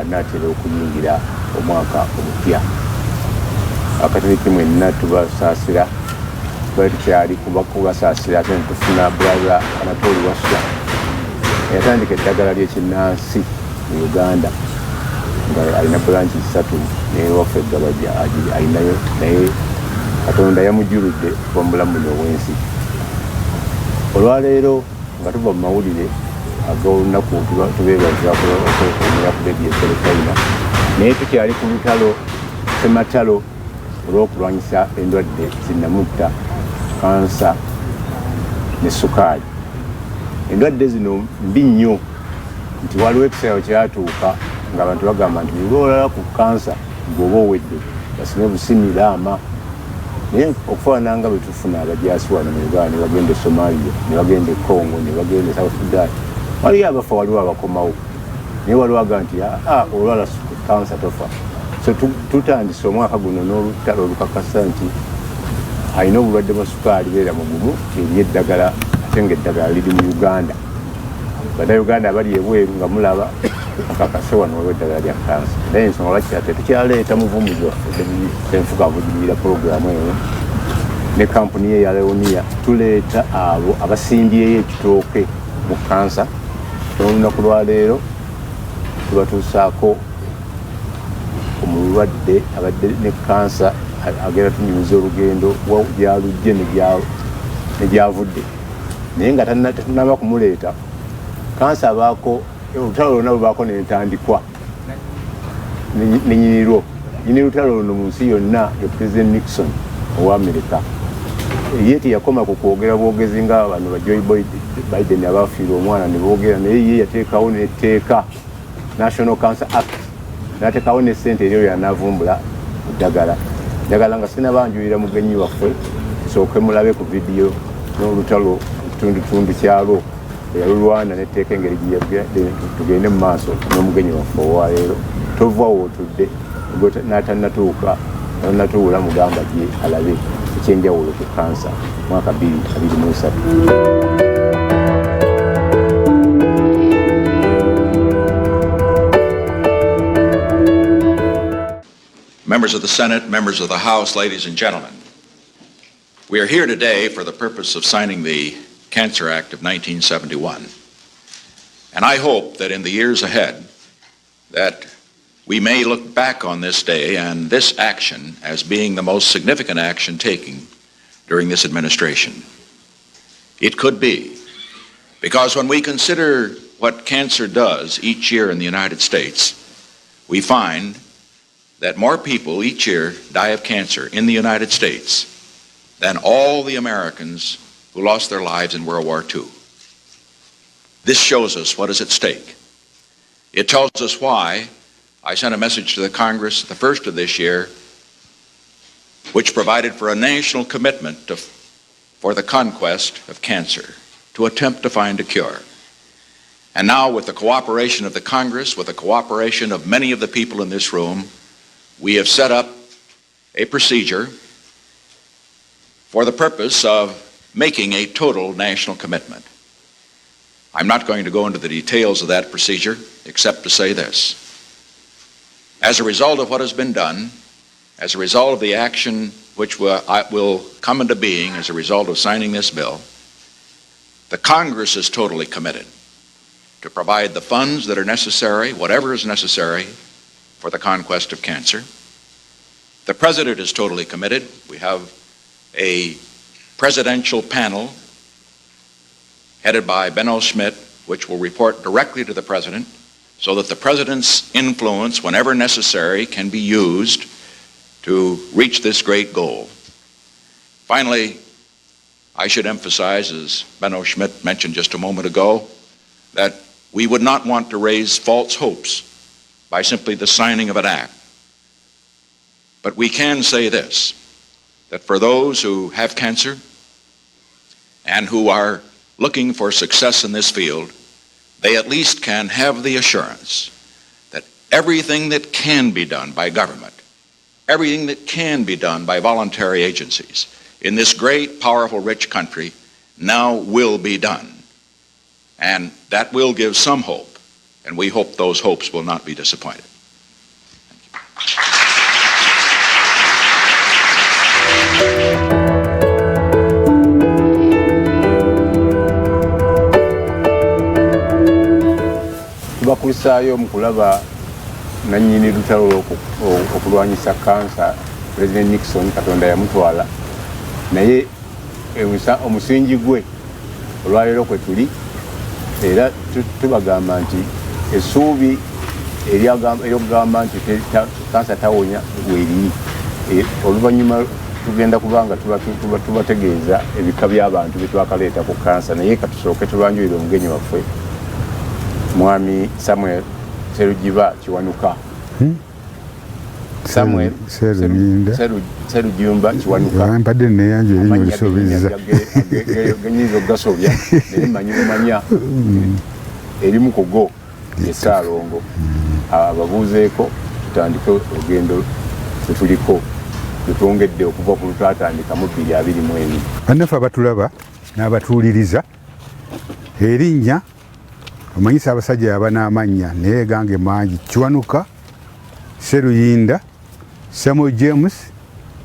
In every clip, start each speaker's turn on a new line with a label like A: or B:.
A: Natera okuyingira omwaka omupya akatuli kimwenna tubasaasira batukyali kubasaasira ate netufuna brother Anatoli Waswa yatandika eddagala ly'ekinnansi mu Uganda nga alina branch 3 naye waffe Gabaja alinayo naye Katonda yamujjuludde kuba mulamu ow'ensi. Olwaleero nga tuva mu mawulire ag'olunaku tubeebaza okwekuumira ku BBS Terefayina naye tukyali ku lutalo ssematalo olw'okulwanyisa endwadde zinnamutta kansa ne sukaali. Endwadde zino mbi nnyo nti waliwo ekiseera kyatuuka ng'abantu bagamba nti olwolala ku kansa ng'oba owedde basime busimi laama naye okufaanana nga bwe tufuna abajaasi wano mu Uganda ne bagenda e Somalia ne bagenda e Congo ne bagenda e South Sudan waliyo abafa waliwo abakomawo naye waliwo aga nti olwala kansa tofa. So tutandise omwaka guno n'olutalo olukakasa nti alina obulwadde bwa sukaali beera mugumu eri eddagala ate ng'eddagala liri mu Uganda. Bannayuganda abali ebweru nga mulaba akakase wano waliwo eddagala lya kansa. Naye ensonga lwaki ate tukyaleeta muvumbuzi waffe Ssenfuka avujjirira pulogulaamu eyo ne kampuni ye ya Leonia tuleeta abo abasimbyeyo ekitooke mu kansa. Olunaku lwaleero tubatuusaako omulwadde abadde ne kansa agenda tunyumiza olugendo gyalujje ne gyavudde naye nga tanaba kumuleeta kansa abaako olutalo lwonna lubaako n'entandikwa ne nyinirwo lutalo luno mu nsi yonna ye President Nixon owa America ye teyakoma ku kwogera bwogezi nga bano ba Joe Biden abafiirwa omwana ne boogera naye ye yateekawo n'etteeka National Cancer Act n'ateekawo ne ssente eryo yanavumbula eddagala nga sinabanjulira mugenyi waffe nsooke mulabe ku vidiyo n'olutalo ekitundutundu kyalwo eyalulwana n'etteeka engeri tugende mu maaso n'omugenyi waffe owaleero tova wootudde n'atannatuula mugamba gye alabe ekyenjawulo ku kansa mwaka 2023.
B: Members of the Senate, members of the House, ladies and gentlemen, we are here today for the purpose of signing the Cancer Act of 1971. And I hope that in the years ahead that we may look back on this day and this action as being the most significant action taken during this administration. It could be, because when we consider what cancer does each year in the United States, we find that more people each year die of cancer in the United States than all the Americans who lost their lives in World War II. This shows us what is at stake. It tells us why I sent a message to the Congress, the first of this year, which provided for a national commitment for the conquest of cancer, to attempt to find a cure. And now, with the cooperation of the Congress, with the cooperation of many of the people in this room, we have set up a procedure for the purpose of making a total national commitment. I'm not going to go into the details of that procedure, except to say this. As a result of what has been done, as a result of the action which will come into being as a result of signing this bill, the Congress is totally committed to provide the funds that are necessary, whatever is necessary, for the conquest of cancer. The President is totally committed. We have a presidential panel headed by Benno Schmidt, which will report directly to the President, so that the President's influence, whenever necessary, can be used to reach this great goal. Finally, I should emphasize, as Benno Schmidt mentioned just a moment ago, that we would not want to raise false hopes by simply the signing of an act. But we can say this, that for those who have cancer and who are looking for success in this field, they at least can have the assurance that everything that can be done by government, everything that can be done by voluntary agencies in this great, powerful, rich country now will be done. And that will give some hope and we hope those hopes will not be disappointed.
A: Tubakulisaayo mu kulaba nannyini lutalo okulwanyisa kansa President Nixon Katonda yamutwala naye omusingi gwe olwaleero kwe tuli era tubagamba nti essuubi eryokugamba nti kansa tawonya weeri oluvannyuma tugenda kubanga tubategeeza ebika by'abantu bye twakaleeta ku kansa naye katusooke tulwanjulire omugenyi waffe Mwami Samuel Serugiba Kiwanuka Samuel Serujumba Kiwanuka
C: mpadde neyanjo erinyo lisobezza
A: genyizo gasobya nemanya erimu kugo Esaalongo ababuuzeeko tutandike olugendo tuliko tutongedde okuva ku lutwatandika mu 2022
C: bannaffe abatulaba n'abatuuliriza erinnya omanyisa abasajja abanamanya naye gange mangi Kiwanuka Seruyinda Samuel James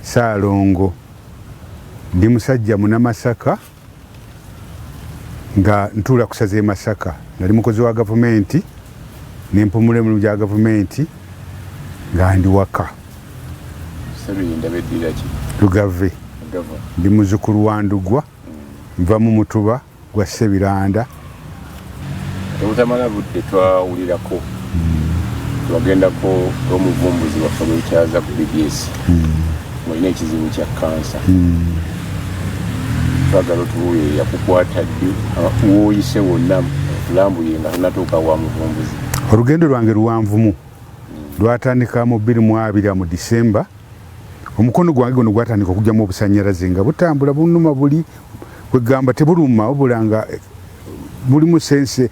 C: Saalongo ndi musajja Munamasaka nga ntuula kusaze Masaka nali mukozi wa gavumenti nempumula mu gya gavumenti nga ndi waka
A: Seruyinda beddira ki
C: Lugave ndi muzukulu wa Ndugwa nva mu Mutuba gwa Sebiranda
A: Tutamala budde twawulirako twagendako omuvumbuzi waffe bwekyaza ku BBS mulina ekizibu kya kansa twagala otubuuye yakukwata ddi woyise wonna tulambuye nga tunatuuka wa muvumbuzi
C: olugendo lwange luwanvumu lwatandika mu 2020 mu Disemba omukono gwange guno gwatandika okugyamu obusanyalaze nga butambula bunuma buli kwegamba tebuluma obulanga mulimu sense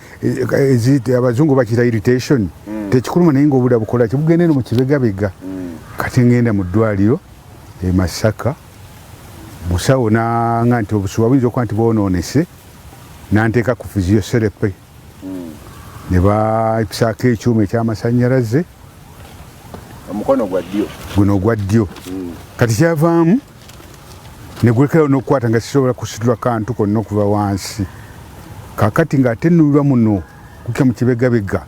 C: abazungu bakita irritation tekikuluma naye ngaobula bukola kibugende mu kibegabega kati ngenda mu ddwaliro e Masaka musawo nanga nti obusuwa buyinza okuba nti bwonoonese nanteeka ku physiotherapy ne bapisaako ekyuma ekyamasanyalaze guno ogwa ddyo kati kyavaamu negulekerawo n'okukwata nga sisobola kusitula kantu konna okuva wansi kakati ng'ate nnulwa muno kukya mu kibegabega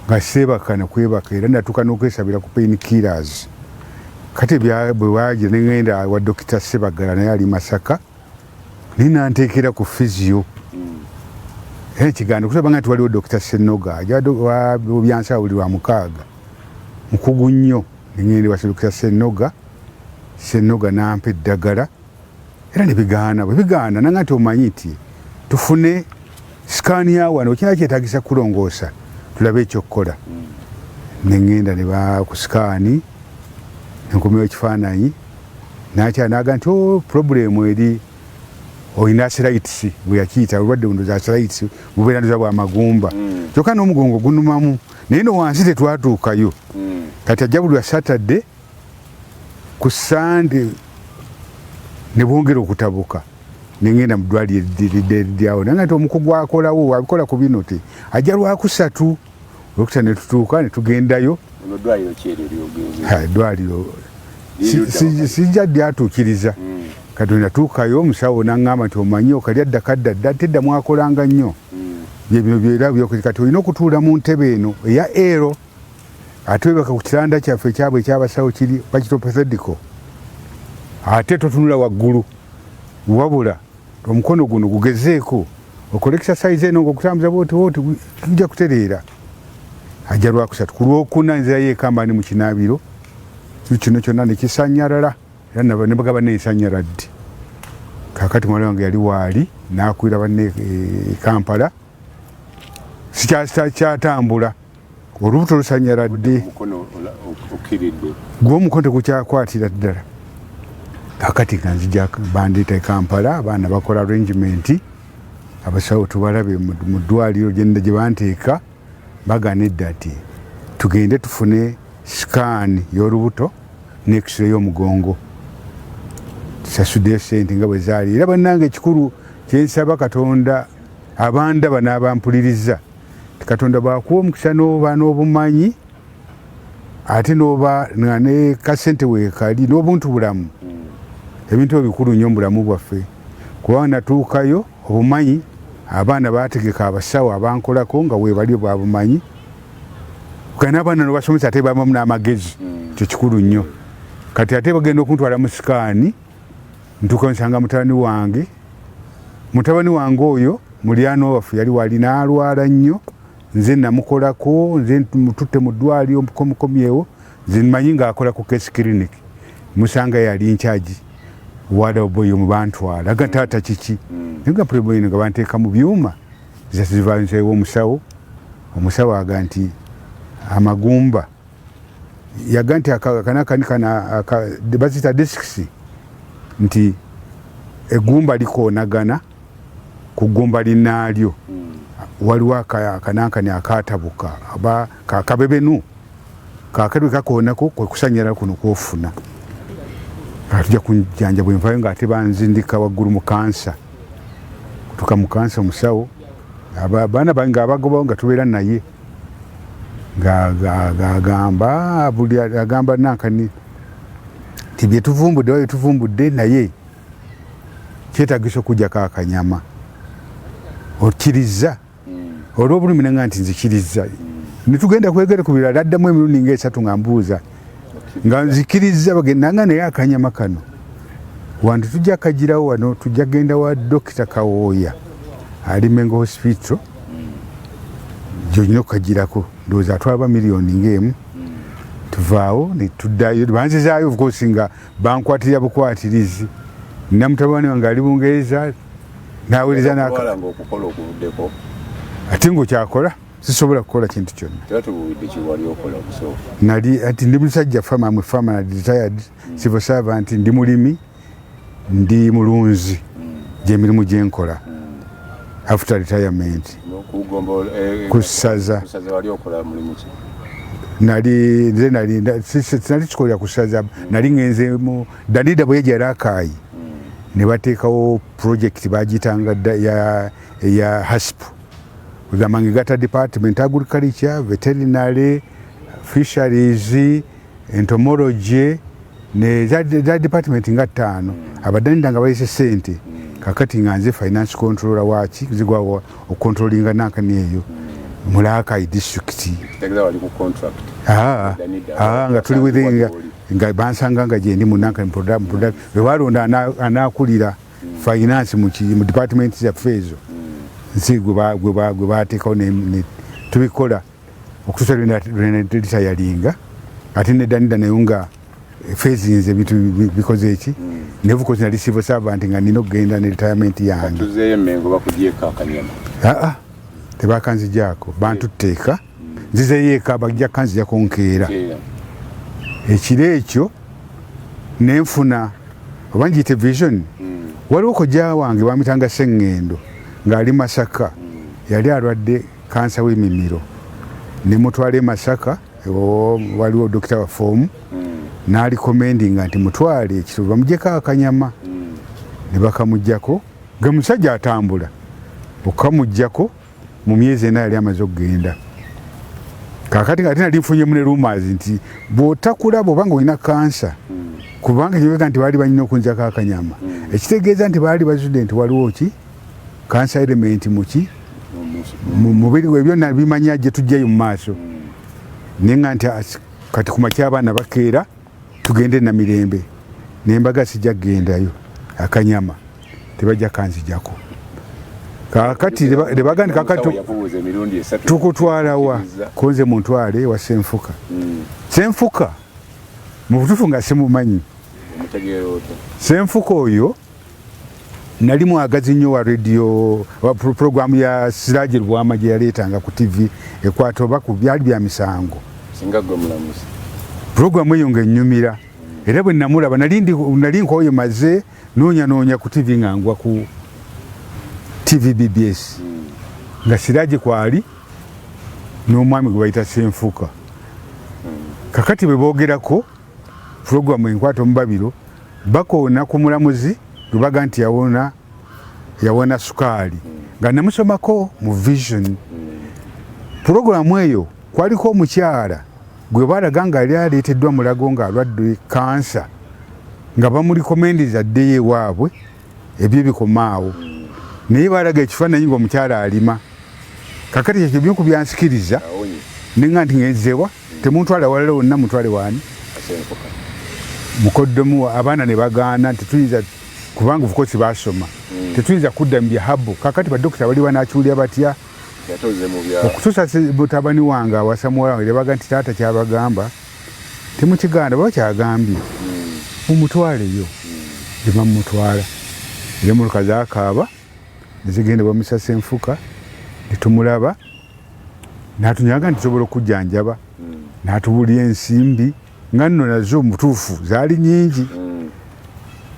C: nga seebaka nakwebaka era natuuka n'okwesabira ku pain killers kati bwe wagira ne ŋŋenda wa Dr. Sebagala naye ali Masaka naye nanteekera ku physio era ekiganiro kusaba nga nti waliwo Dr. Ssennoga wa byansawo buli lwa mukaaga mukugu nnyo ne ŋŋenda wa Dr. Ssennoga nampa eddagala era ne bigaana bwe bigaana nanga nti omanyi nti tufune sikaani ya wano kina kyetagisa kulongoosa tulabe ekyokukola neŋŋenda ne bakusikaani nenkomewo ekifaananyi naga nti problemu eri olina arthritis bwe yakiyita obulwadde buno za arthritis bubeera ndoza bwa magumba kyokka n'omugongo gunumamu naye no wansi tetwatuukayo kati ajja buli wa Saturday ku Sunday ne bwongera okutabuka nengenda mu ddwaliro lyawo naye nti omukugu akolawo abikola ku bino ti ajja lwakusatu olwokuta ne tutuuka ne tugendayo eddwaliro sijja lyatuukiriza kati natuukayo omusawo naŋŋamba nti omanyi okalya ddakadda teddamu akolanga nnyo byebino byera byokiri kati olina okutuula mu ntebe eno eya ero ate webaka ku kitanda kyaffe ekyabwe ekyabasawo kiri bakitopethedico ate totunula waggulu wabula omukono guno gugezeeko okola exercise eno ngaokutambuza bwoti tujja kutereera ajja lwakusatu ku lwokuna nzirayo ekamba ni mu kinaabiro kino kyonna nekisanyalala era ne bagaba neesanyala ddi kakati mwali wange yali waali nakwira banne Kampala sikyatambula olubuto lusanyala ddi gw'omukono tegukyakwatira ddala kakati nga nzija bandeeta Kampala abaana bakola arrangement abasawo tubalabe mu ddwaliro gye banteeka bagana edda ati tugende tufune sikaani y'olubuto ne x-ray y'omugongo tusasuddeyo sente nga bwe zaali era bannange ekikulu kyensaba Katonda abandaba n'abampuliriza Katonda bwakuwa omukisa n'oba n'obumanyi ate n'oba ne kasente weekali n'obuntu bulamu ebintu ebikulu nnyo mu bulamu bwaffe kuba natuukayo obumanyi abaana baategeka abasawo abankolako nga weebali bwa bumanyi kana abaana nobasomesa ate babamu n'amagezi ekyo kikulu nnyo kati ate bagenda okuntwala mu sikaani ntuuka nsanga mutabani wange oyo mulyano waffe yali wali n'alwala nnyo nze namukolako nze mututte mu ddwaliro mukomyewo nze mmanyi ng'akola ku case clinic musanga yali nkyagi wada boyo mu bantwala aga taata kiki nga problème nga banteeka mu byuma zivanzeewo omusawo aga nti amagumba yaga nti akanakani bazita discs nti egumba likoonagana ku gumba linnaalyo waliwo akanankani akatabuka aba kakabebenu kakadwe kakoonako kwekusanyira kuno kwofuna atujja kunjanja bwe nvayo ng'ate banzindika waggulu mu kansa kutuka mu kansa omusawo abaana bange abagobawo nga tubeera naye agamba nankani ti byetuvumbudde naye kyetagisa okujjako akanyama okkiriza olw'obulumi nanga nti nzikiriza netugenda kwegere ku birala addamu emirundi ng'esatu nga mbuuza nga nzikiriza bagendanga naye akanyama kano wandi tujja kagirawo wano tujja genda wa Dokita Kawooya ali Mengo Hospital gyonyina okukagirako ndowooza atwala miliyoni ng'emu tuvaawo netuddayo banzizaayo of course nga bankwatirira bukwatirizi nina mutabani wange ali Bungereza nawuliriza ate ng'okyakola sisobola kukola kintu kyonna nali ati ndi musajja fama na retired civil servant ndi mulimi ndi mulunzi gy'emirimu gyenkola after retirement kusaza nali kikolera kusaza nali ngenze mu Danida bwe yajja Rakaayi ne bateekawo project bagitanga ya HASP Zamangigata Department Agriculture, Veterinary, Fisheries, Entomology ne za department nga 5 abadanida nga bayise sente kakati nga nze finance controller waaki zigwa okontrolinga nankani eyo mu Rakaayi district nga tuli within nga bansanga nga gyendi mu nankani product bebalonda anaakulira finance mu department zaffe ezo nsi gwe baateekawo tubikola okutuusa lwena ate nedanida nayo nga fezinze ebintu bikoze eki nebukozi nali civil servant nga nina okugenda ne retirement yange tebakanzijaako bantutteeka nzizeyo eka bajja kanzijako nkeera ekiro ekyo nenfuna oba ngiyite vision waliwo kojja wange bamitanga Sseŋŋendo ng'ali Masaka yali alwadde kansa w'emimiro ne mutwale Masaka waliwo dokita wa fomu n'ali commendinga nti mutwale ekiro bamuggyeko akanyama ne bakamuggyako nga musajja atambula okamuggyako mu myezi ena yali amaze okugenda kakati nga nali nfunyemu ne rumors nti bw'otakulaba oba nga olina kansa kubanga nyeweka nti baali banyina okunjako akanyama ekitegeeza nti baali bazudde nti waliwo ki kansa element muki mubiri we byonna bimanya gye tujjayo mu maaso naye nga nti kati kumakya abaana bakeera tugende na mirembe nembaga sijja kugendayo akanyama tebajja kanzijako kakati lebagandi kakati tukutwalawa konze muntwale wa Ssenfuka Ssenfuka mu butuufu nga simumanyi Ssenfuka oyo nali mwagazi nnyo wa radio programu ya Siraje Lwama gye yaleetanga ku TV ekwata oba ku byali bya misango programu eyo ng'ennyumira era bwe namulaba nali nkooyo maze noonya ku TV ngangwa ku TV BBS nga Siraje kwali n'omwami gwe bayita Ssenfuka kakati bwe boogerako programu enkwata mu babiro bakoona ku mulamuzi lubaga nti yawona sukaali nga namusomako mu vision Programu eyo kwaliko omukyala gwe balaga nga yali aleeteddwa Mulago nga alwadde kansa nga bamulikomendiza addeyo ewaabwe ebyo bikomaawo naye balaga ekifaananyi ng'omukyala alima kakati ekyo byoku byansikiriza nenga nti ngezewa temutwala walala wonna mutwale waani mukoddomu abaana ne bagaana nti tuyinza kubanga obukozi basoma tetuyinza kudda mu byahabu kakati badokita bali banakiwulira batya okutuusa mutabani wange awasamuwala wange baga nti taata kyabagamba temukiganda baba kyagambye mumutwaleyo gyebamutwala era emmotoka zakaaba nezigenda bamisa Ssenfuka netumulaba natunyaga nti tusobola okujjanjaba natubuulira ensimbi nga nno nazo mutuufu zaali nyingi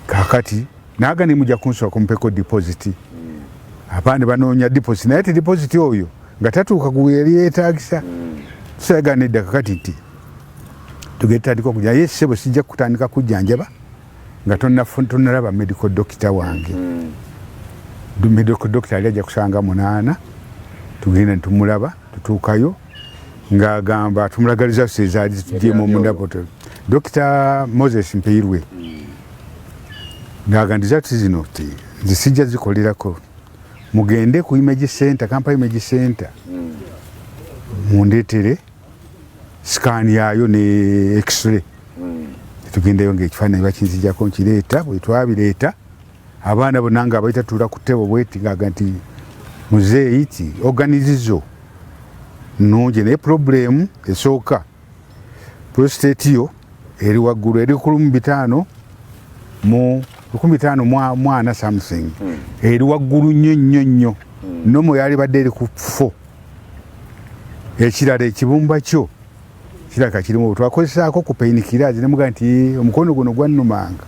C: kakati naga nimujja kunsaba kumpeko deposit abaana banoonya deposit naye ti deposit oyo nga tatuuka yali yeetaagisa tusalaga nedda kakati nti tugetandika okujja ye ssebo sijja kutandika kujjanjaba nga tonnalaba medical doctor wange medical doctor ali ajja kusanga 8 tugenda nitumulaba tutuukayo ng'agamba tumulagaliza sezaali tugyemu omundapoto Dr. Moses Mpeirwe ng'agandiza tuti zino ti zisijja zikolerako mugende ku image center Kampala Image Center mundeetere scan yaayo ne x-ray tugendeyo ng'ekifaananyi bakinzijjako nkireeta bwe twabireeta abaana bonna nga abaita tuula ku ttebo bweti ng'aga nti muzeeyi ti organizizo nungi naye problemu esooka prostate yo eri waggulu eri 15 mu 15 something eri waggulu nnyo nomo yali badde eri ku 4 ekirala ekibumba kyo kiraka kirimu twakozesaako ku painkillers ne muga nti omukono guno gwannumanga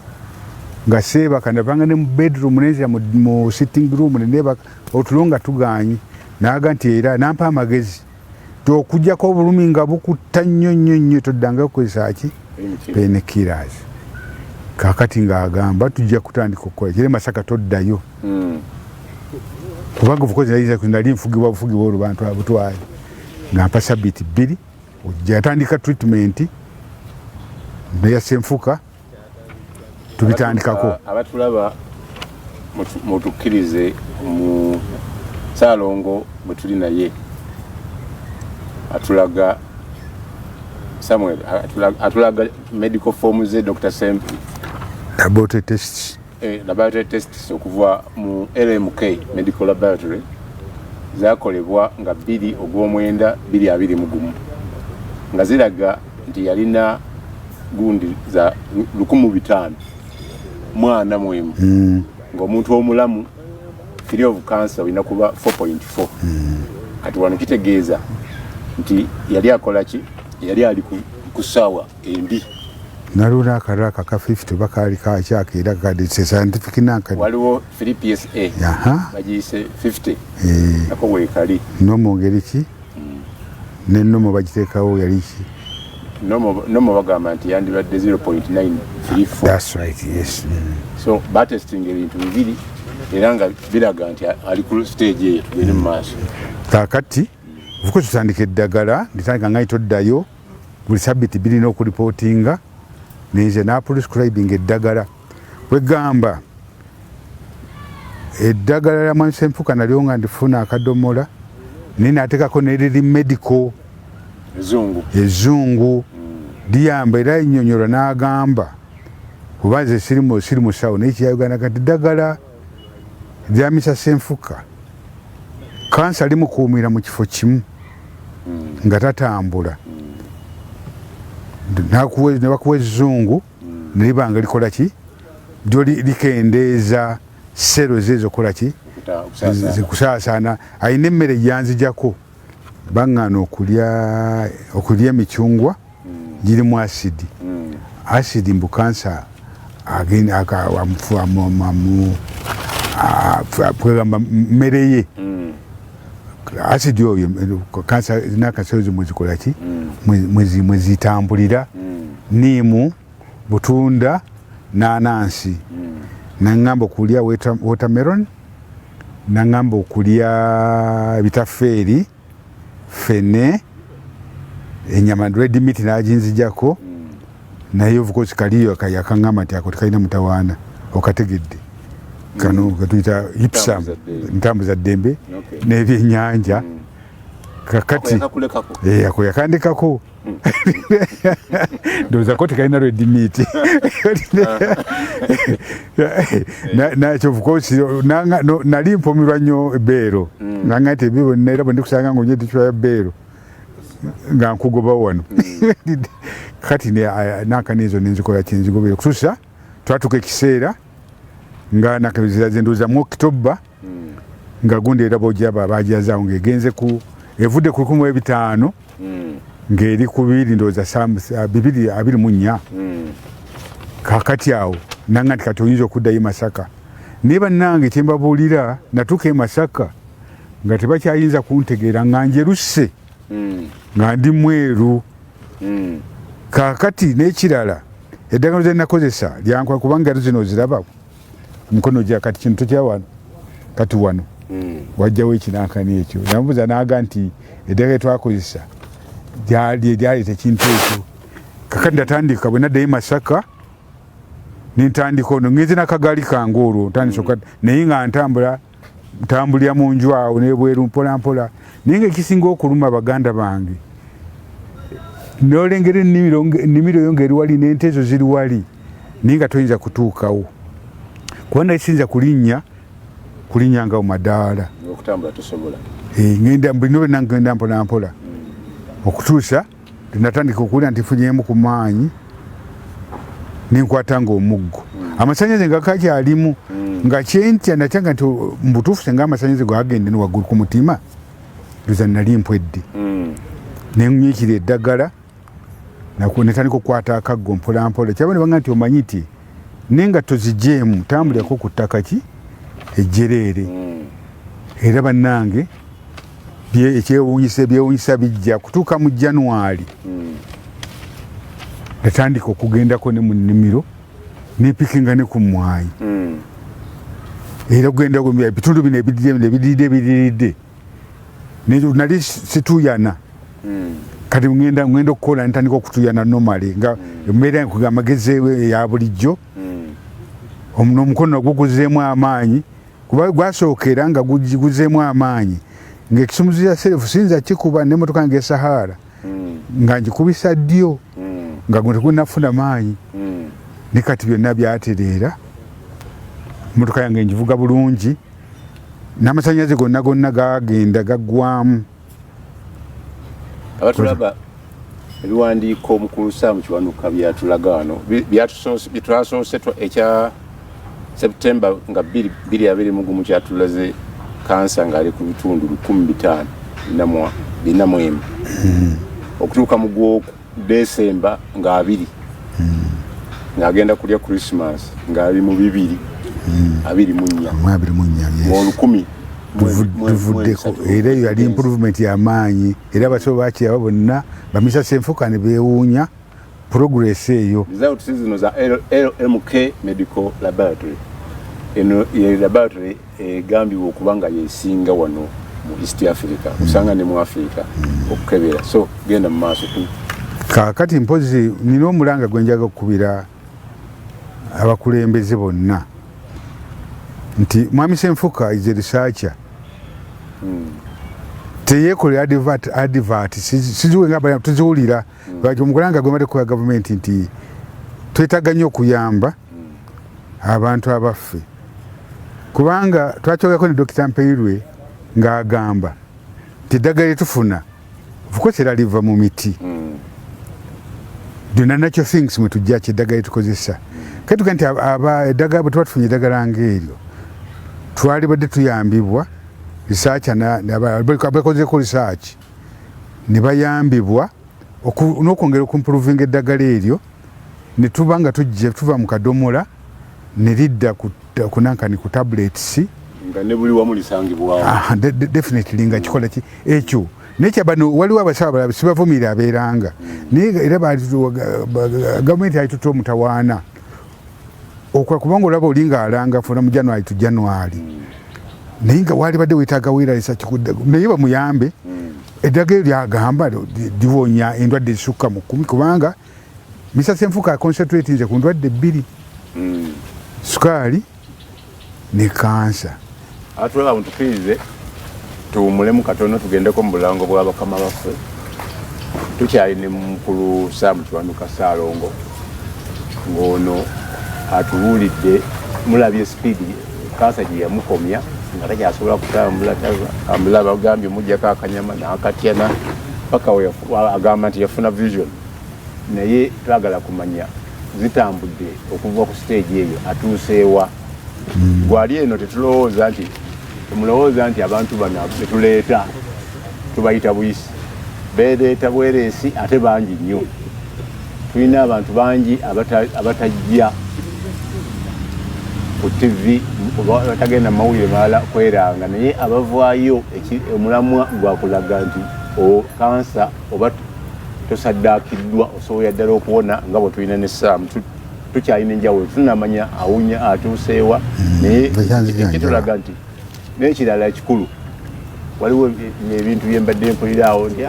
C: nga seebaka navanga ne mu bedroom neza mu sitting room nenebaka otulonga tuganyi naga nti era nampa amagezi tokujjako obulumi nga bukutta nnyo toddanga okukozesa ki painkillers kakati ng'agamba tujja kutandika okukola kire Masaka toddayo kubanga obukozi nali nfugibwa olubantu abutwali nampa sabiti 2 ojja atandika treatment neya Ssenfuka tubitandikako
A: abatulaba mutukkirize mu Saalongo bwe tuli naye atulaga Samuel atulaga medical forms ze Dr. Sempi
C: laboratory tests
A: laboratory tests okuva mu LMK medical laboratory zakolebwa nga 2 Ogwomwenda 2021 nga ziraga nti yalina gundi za 1500 mwana mwemu ng'omuntu omulamu free of cancer olina kuba 4.4 kati wano kitegeeza nti yali akola ki yali ali ku ssaawa embi
C: naluna akaraka ka 50 bakali kakyaka era kadi scientific nankadi
A: waliwo 3 PSA bagiyise 50 nako weekali
C: nomo ngeri ki nennomo bagiteekawo yali ki
A: nomo bagamba nti yandibadde 0.934
C: that's right yes
A: so batesting ebintu bibiri era nga biraga nti ali ku stage eyo eri mu maaso
C: kakati vuko tutandika eddagala nditandika nga itoddayo buli sabiti 2 n'okuripotinga ninze naprescribing eddagala wegamba eddagala lya mwami Ssenfuka nalyo nga ndifuna akadomola naye naateekako neriri medical ezungu liyamba era ennyonnyola n'agamba kuba nze siri musawo naye kiyayuganda kati eddagala lya Mr. Ssenfuka kansa limukuumira mu kifo kimu nga tatambula ne bakuwa ezzungu ne libanga likola ki lyo likendeeza sero zezo kola ki zikusaasaana ayina emmere gyanzijako baŋŋaana okulya emicungwa girimu asidi mbu kansa kwegamba mmere ye asidi oyo kansa nakaserozi mwezikola ki mwezitambulira niimu butunda nanansi naŋŋamba okulya watermelon naŋŋamba okulya bitafeeri fene enyama red meat naginzijako naye of course kaliyo yakangama nti ako tekalina mutawaana okategedde kano katuyita ipsam ntambuza ddembe n'ebyennyanja kakati ako yakandikako ndowooza ko tekalina red meat nakyo of course nali mpumirwa nnyo ebbeero nanga nti ebyo bonna era bwe ndikusanga ngaonye edikiwa ya bbeero nga nkugoba wano kati nankanizo nenzikola kyenzigobere kutuusa twatuka ekiseera nga nakaziraze ndowooza mu October nga gundi era bojaba bajazaawo ng'egenze ku evudde ku 15 ng'eri ku 2 ndowooza 224 kakati awo nanga nti kati oyinza okuddayo Masaka naye bannange kyembabuulira natuuka e Masaka nga tebakyayinza kuntegeera nga njeruse nga ndi mweru kakati n'ekirala eddagano ze nakozesa lyankola kubanga zino oziraba mukono gya kati kintu kyawano kati wano wajjawo ekinankani ekyo namubuuza naaga nti eddagala twakozesa lyali tekintu ekyo kakati ndatandika bwe naddayo Masaka nintandika ono ngenze nakagaali kange olwo ntandika naye nga ntambulira mu nju awo nebweru mpola mpola naye ngaekisinga okuluma baganda bange nolengera ennimiro yo ng'eri wali n'ente ezo ziri wali naye nga toyinza kutuukawo kuba nayisinza kulinnya nga mu madaala ngenda bulino bwe nangenda mpola mpola okutuusa natandika okuwulira nti nfunyemu ku maanyi nenkwata nga omuggo amasannyalaze nga kakyalimu nga kyentya natyanga nti mubutuufu senga amasannyalaze gagende niwaggulu ku mutima ndoza nali mpwedde nenyiikira eddagala netandika okukwata akaggo mpola mpola kyabone banga nti omanyi ti n'engatto zijeemu tambulirako ku ttaka ki ejjereere era bannange ebyewuunyisa bijja kutuuka mu January natandika okugendako ne mu nnimiro nepikinga ne ku mwayi era okugenda ebitundu bino ebidiridde nali situyana kati ngenda okukola ntandika okutuyana normally nga embeera amagezi ya bulijjo n'omukono guguzeemu amaanyi kuba gwasookera nga guguzeemu amaanyi ng'ekisumuzi kya serefu sinza kikuba n'emmotoka yange esahara nga ngikubisa ddyo nga tegunnafuna maanyi ne kati byonna byatereera emmotoka yange ngivuga bulungi n'amasannyalaze gonna gagenda gaggwamu
A: abatulaba ebiwandiiko omukulu Saamu Kiwanuka byatulaga wano byetwasoose ekya September nga 2021 kyatulaze kansa ng'ali ku bitundu 15,400 okutuuka mu gwoku December nga 2 ng'agenda kulya Christmas ng'ali mu 224
C: tuvuddeko era eyo yali improvement y'amaanyi era abasawo bakiraba bonna bamisa Ssenfuka ne beewuunya progress eyo
A: result zino za LMK Medical Laboratory eno ye laboratory egambibwa okuba nga yesinga wano mu East Africa usanga ne mu Africa okukebera so genda mu maaso tu
C: kakati mpozi nina omulanga gwenjaga okukubira abakulembeze bonna nti mwami Ssenfuka is a researcher teyekolera advert siziwe nga tuziwulira lwaki omugulanga gwemate ya gavumenti nti twetaaga nnyo okuyamba abantu abaffe kubanga twakyogako ne Dr. Mpeirwe ng'agamba nti eddagala lyetufuna ofukosera liva mu miti dyonna nakyo things mwe tujja kyeddagala lyetukozesa katuga nti eddagala bwe tuba tufunye eddagala ng'eryo twali badde tuyambibwa research abakozeko research ne bayambibwa n'okwongera okumproving eddagala eryo ne tuba nga tuva mu kadomola ne lidda kunankani ku tablets
A: nga ne buli wamu lisangibwawo
C: definitely nga kikola ekyo nekyabano waliwo abasawo abalala sibavumire abeeranga naye era gavumenti ayituta omutawaana okola kubanga olaba olinga alanga funa mu January to January naye nga wali badde weetaaga weeralisa kikudde naye bamuyambe eddagala lyagamba liwonya endwadde ezisukka mu 10 kubanga Mr. Ssenfuka aconcentratinze ku ndwadde 2 sukaali ne kansa.
A: Atulaba mutukirize tuwumulemu katono tugendeko mu bulango bwa bakama baffe. Tukyali ne mukulu Sam Kiwanuka Saalongo ng'ono atubuulidde mulabye speed kansa gye yamukomya nga takyasobola kutambula ambula bagambye mujjako akanyama n'akatyana paka agamba nti yafuna vision naye twagala kumanya zitambudde okuva ku stage eyo atuuseewa. Gwali eno temulowooza nti abantu bano betuleeta tubayita buyisi beereeta bwereesi ate bangi nnyo. Tulina abantu bangi abatajja ku TV batagenda mawulire malala kweranga naye abavaayo omulamwa gwakulaga nti kansa oba tosaddaakiddwa osobola ddala okuwona nga bwe tulina ne Sam. Tukyalina enjawulo tunamanya awunya atuuseewa naye kitulaga nti n'ekirala ekikulu waliwo ebintu byembadde mpuliraawo nti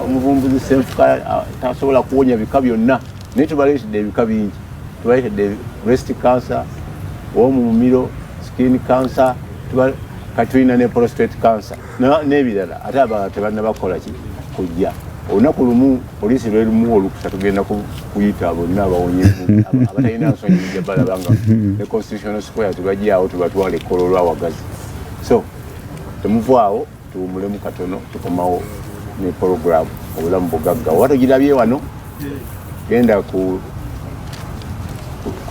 A: omuvumbuzi Ssenfuka tasobola kuwonya bika byonna naye tubaleetedde ebika bingi. Tubaleetedde breast cancer, ow'omumiro, skin cancer, katulina ne prostate cancer n'ebirala ate abalala tebannabakola kujja. Olunaku lumu poliisi lwerumu olukusa tugenda kuyita bonna abawonyevu abatalina nsonyi gye balaba nga ne constitutional square tubajjaawo tubatwala ekkololo awagazi. So temuvaawo tuwumulemu katono tukomawo ne program obulamu bugagga. Oba togirabye wano genda ku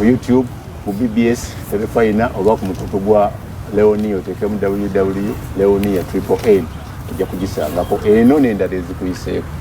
A: YouTube ku BBS Terefayina oba ku mukutu gwa Leonia otekemu www.leonia.n ojja kugisangako eno n'endala ezikuyiseeko.